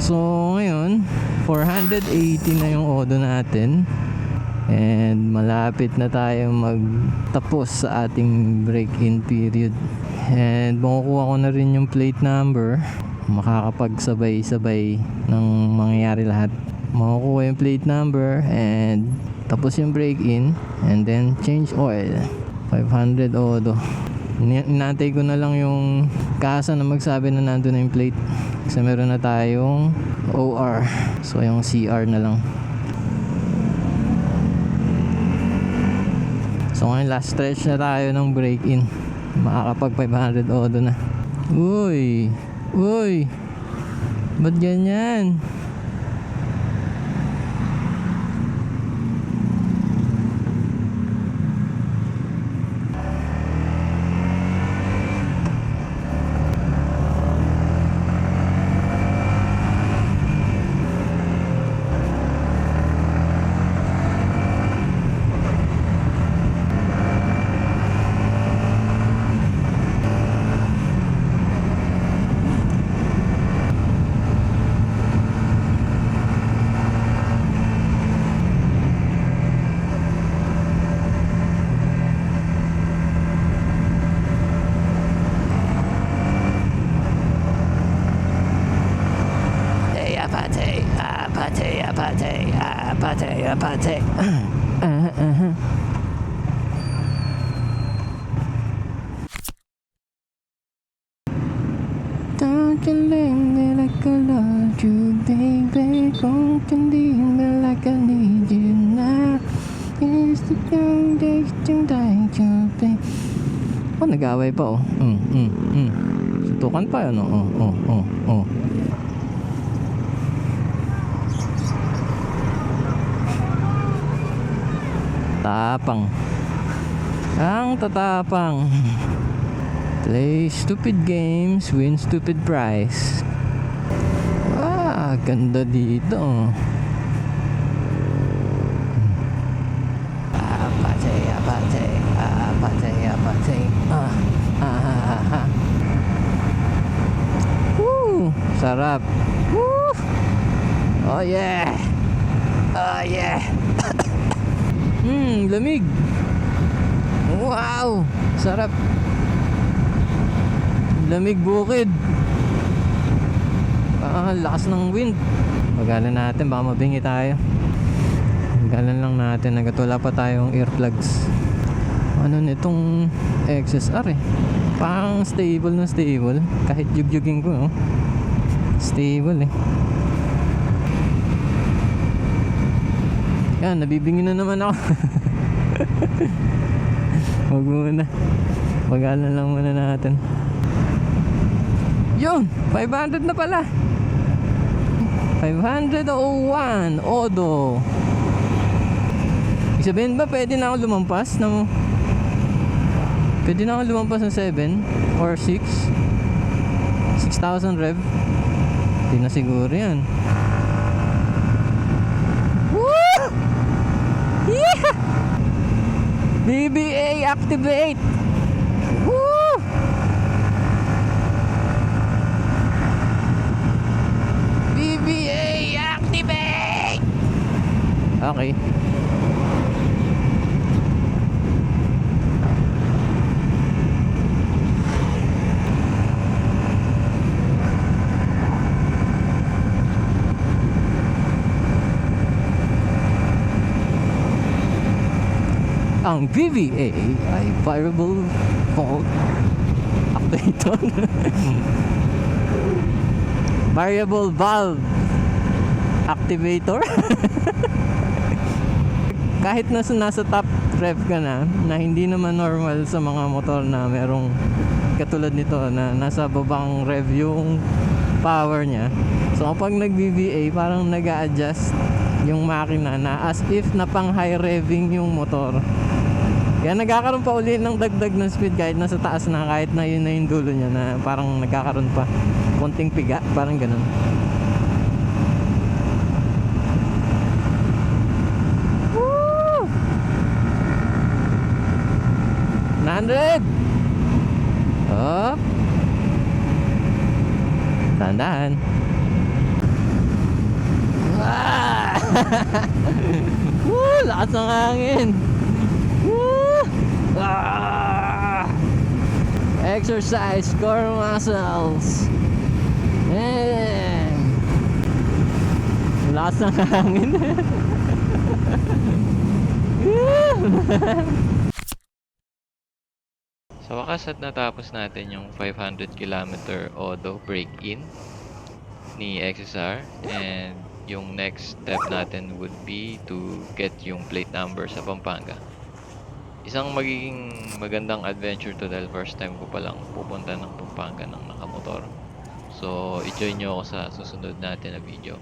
So ngayon 480 na yung odo natin. And malapit na tayo magtapos sa ating break-in period. And makukuha ko na rin yung plate number. Makakapagsabay-sabay ng mangyayari lahat. Makukuha yung plate number and tapos yung break-in. And then change oil. 500 odo. Inantay ko na lang yung kasa na magsabi na nandun na yung plate. Kasi meron na tayong OR. So yung CR na lang. So ngayon last stretch na tayo ng break-in. Makakapag 500 odo na. Uy! Uy! Ba't ganyan? Apate. Don't you leave me like I love you, baby. Don't you leave me like I need you now. It's the young days to die, baby. Oh, nag-away pa oh. Suntukan pa yun oh. Tatapang. Ang tatapang. Play stupid games, win stupid prize. Ah, ganda dito. Apate. Woo, sarap. Woo. Oh yeah. Lamig. Wow, sarap. Lamig bukid. Lakas ng wind. Magalan natin, baka mabingi tayo. Magalan lang natin, nagatula pa tayong earplugs. Ano nitong XSR eh. Parang stable na stable. Kahit yugyugin ko no? Stable eh. Yan, nabibingi na naman ako. Wag muna. Magalan lang muna natin. Yun, 500 na pala. 501 odo. Sabihin ba pwede na ako lumampas ng pwede na ako lumampas ng 7 or 6 6,000 rev? Hindi na siguro yan. Yeah! BBA activate! Woo! BBA activate! Okay. Ang VVA ay variable fault activator. Variable valve activator. Kahit nasa top rev ka na hindi naman normal sa mga motor na merong katulad nito na nasa babang rev yung power niya. So kapag nag-VVA parang nag-a-adjust yung makina na as if na pang high revving yung motor. Kaya nagkakaroon pa uli ng dagdag ng speed kahit nasa taas na, kahit na yun na yung dulo niya na parang nagkakaroon pa konting piga, parang ganun. Woo! 900! Up! Tandaan. Woo! Lakas ng hangin! Woo! Ah! Exercise core muscles! Man! Lakas ng hangin! Sa wakas at natapos natin yung 500 kilometer Odo break-in ni XSR, and yung next step natin would be to get yung plate number sa Pampanga. Isang magiging magandang adventure to dahil first time ko palang pupunta ng Pampanga ng nakamotor. So, i-join nyo ako sa susunod natin na video.